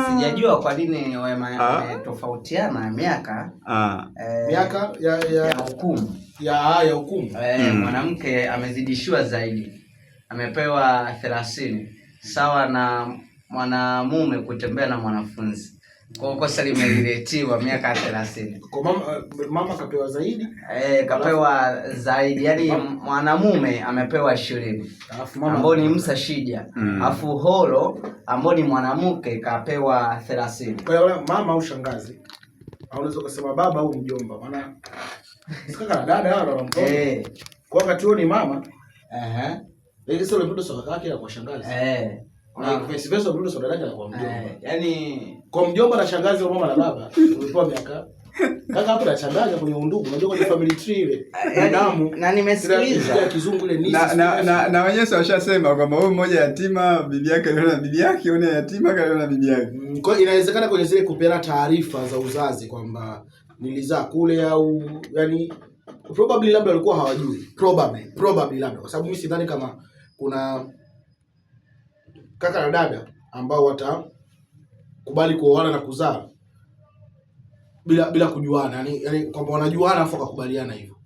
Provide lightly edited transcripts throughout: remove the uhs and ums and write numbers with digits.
Sijajua kwa nini wametofautiana miaka. Miaka ya hukumu. Ya hukumu. Mwanamke amezidishiwa zaidi. Amepewa 30 sawa na mwanamume kutembea na mwanafunzi. Kwa kosa limeletiwa miaka 30. Kwa mama kapewa zaidi? Kapewa zaidi. Yaani mwanamume amepewa 20. Ambao ni Musa Shija. Alafu Holo ambao ni mwanamke kapewa 30. Kwa hiyo mama au shangazi au unaweza kusema baba au mjomba. Maana kaka dada hao wana mtoto. Kwa wakati huo ni mama. Ile sio mtoto soka yake kwa shangazi. Na vice versa mtoto soka yake kwa mjomba. Yaani kwa mjomba na shangazi au mama na baba ulipewa miaka. Kaka hapo anachanganya kwenye undugu. Unajua kwenye family tree ile. Damu na nimesikiliza ya kizungu ile nisi. Na wenyewe washasema kwamba wewe mmoja yatima, bibi yake aliona bibi yake, yule yatima kaliona bibi yake. Kwa hiyo inawezekana kwenye zile kupeana taarifa za uzazi kwamba nilizaa kule au yani probably labda walikuwa hawajui. Probably labda kwa sababu mimi sidhani kama kuna kaka na dada ambao watakubali kuoana na kuzaa bila kujuana, yani kwamba wanajuana afu wakakubaliana hivyo.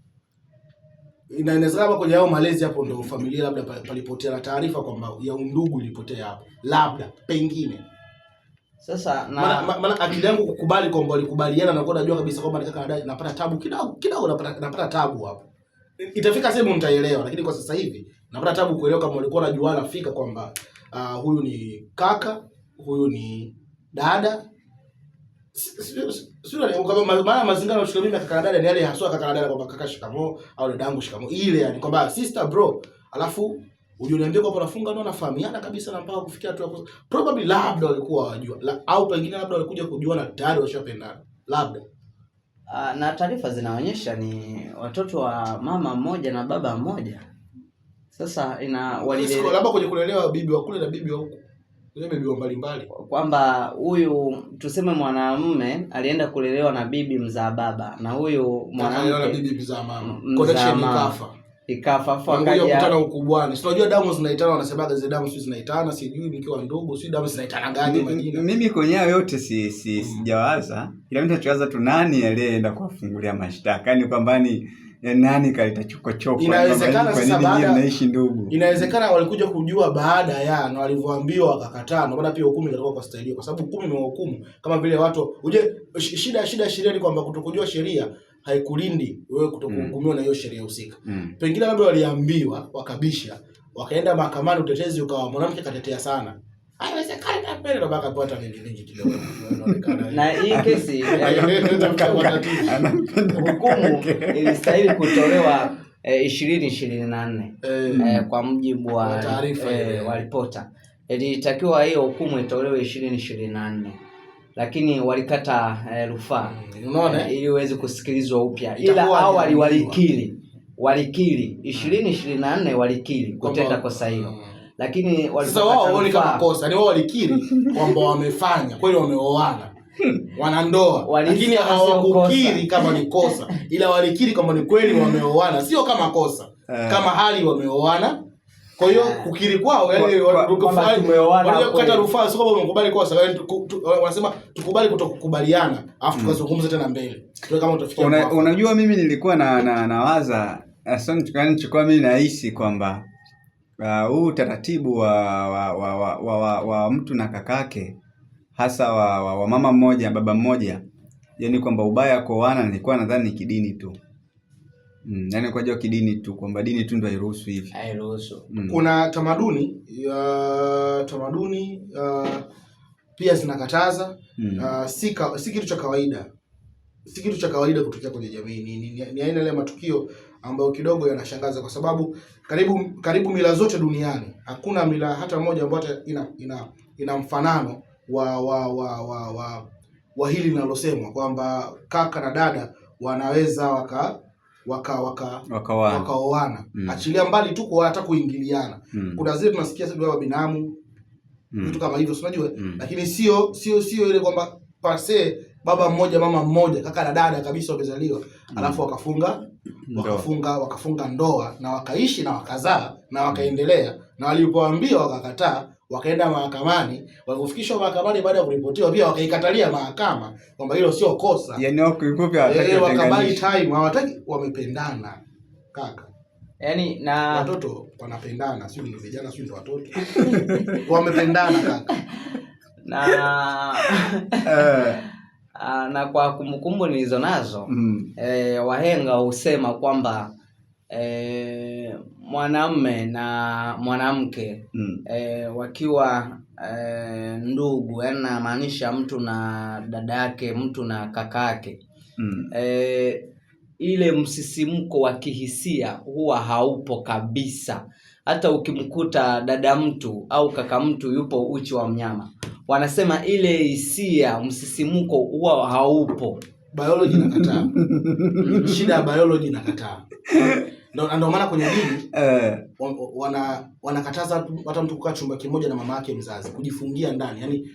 Inawezekana kwenye hao malezi hapo ndio familia labda palipotea na taarifa kwamba ya undugu ilipotea hapo. Labda pengine. Sasa maana akili yangu kukubali kwamba walikubaliana na kwa najua kabisa kwamba kaka na dada napata tabu kidogo napata tabu hapo. Itafika sehemu nitaelewa, lakini kwa sasa hivi napata tabu kuelewa kama walikuwa wanajuana fika kwamba huyu ni kaka, huyu ni dada. Sio kama maana mazingira ya mimi kaka na dada ni yale haswa kaka na dada kwamba kaka shikamoo au dadangu shikamoo. Ile yani kwamba sister bro, alafu ujuniambia kwamba nafunga ndoa nafahamiana kabisa na mpaka kufikia hatua probably labda walikuwa wajua au pengine labda walikuja kujuana tayari washapendana labda. Na taarifa zinaonyesha ni watoto wa mama mmoja na baba mmoja. Sasa walilelewa labda kwenye kulelewa bibi wa kule na bibi wa huko. Ile bibi wa mbalimbali. Kwamba huyu tuseme mwanamume alienda kulelewa na bibi mzaa baba na huyu mwanamke na bibi mzaa mama. Connection ikafa akaja kukutana ukubwani. Si unajua damu zinaitana, wanasemaga zile damu zinaitana, sijui nikiwa ndugu, sijui damu zinaitana gani majina. Mimi kwenyewe yote sijawaza. Ila mtu anachowaza tu nani aliyeenda kuwafungulia mashtaka. Yaani kwamba ni nani kaleta choko. Inawezekana sasa baada mnaishi ndugu. Inawezekana walikuja kujua baada ya na walivyoambiwa wakakataa. Na baada pia hukumu ilikuwa kwa staili kwa sababu hukumu imewahukumu kama vile watu shida sheria ni kwamba kutokujua sheria haikulindi wewe kutokuhukumiwa na hiyo sheria husika. Pengine labda waliambiwa wakabisha, wakaenda mahakamani, utetezi ukawa mwanamke katetea sana. Haiwezekani na mbele na baka pata vingi kidogo inaonekana. Na hii kesi hukumu ilistahili kutolewa 2024 kwa mujibu wa taarifa wa ripota. Ilitakiwa hiyo hukumu itolewe 2024. Lakini walikata rufaa. Unaona ili uweze kusikilizwa upya. Ila awali walikiri 2024 walikiri kutenda kosa hilo. Lakini sasa wao ni kama kosa, ni wao walikiri kwamba wamefanya, kweli wameoana. Wana ndoa. Lakini hawakukiri kama ni kosa. Ila walikiri kama ni kweli wameoana, sio kama kosa. Kama hali wameoana. Kwa hiyo kukiri kwao yani kukata rufaa sio kama umekubali kosa, wanasema tukubali kutokukubaliana afu tukazungumza tena mbele. Tuwe kama utafikia. Unajua mimi nilikuwa nawaza chukua mimi nahisi kwamba huu taratibu wa mtu na kakake hasa wa mama mmoja baba mmoja, yani kwamba ubaya kuoana nilikuwa nadhani ni kidini tu. Yaani kwa hiyo kidini tu kwamba dini tu ndio hairuhusu hivi. Hairuhusu. Kuna tamaduni pia zinakataza. Si kitu cha kawaida. Si kitu cha kawaida kutokea kwenye jamii. Ni aina ile matukio ambayo kidogo yanashangaza kwa sababu karibu mila zote duniani hakuna mila hata moja ambayo ina mfanano wa hili linalosemwa kwamba kaka na dada wanaweza wakaoana. Achilia mbali tu kwa hata kuingiliana. Kuna zile tunasikia sasa wa binamu vitu kama hivyo unajua, lakini sio ile kwamba pase baba mmoja mama mmoja kaka na dada kabisa wamezaliwa alafu wakafunga ndoa na wakaishi na wakazaa na wakaendelea, na walipoambiwa wakakataa wakaenda mahakamani, walipofikishwa mahakamani baada ya kuripotiwa pia wakaikatalia mahakama kwamba hilo sio kosa. Yaani wao kifupi hawataki wakabai time, hawataki, wamependana kaka. Yaani na watoto wanapendana, sio ndio vijana, sio ndio watoto. Wamependana kaka. Na kwa kumbukumbu nilizo nazo wahenga husema kwamba mwanamume na mwanamke wakiwa ndugu, yaani namaanisha mtu na dada yake, mtu na kaka yake, ile msisimko wa kihisia huwa haupo kabisa. Hata ukimkuta dada mtu au kaka mtu yupo uchi wa mnyama, wanasema ile hisia, msisimko huwa haupo. Biology inakataa. Shida ya biology inakataa. Ndio maana kwenye dini wanakataza hata mtu kukaa chumba kimoja na mama yake mzazi, kujifungia ndani. Yaani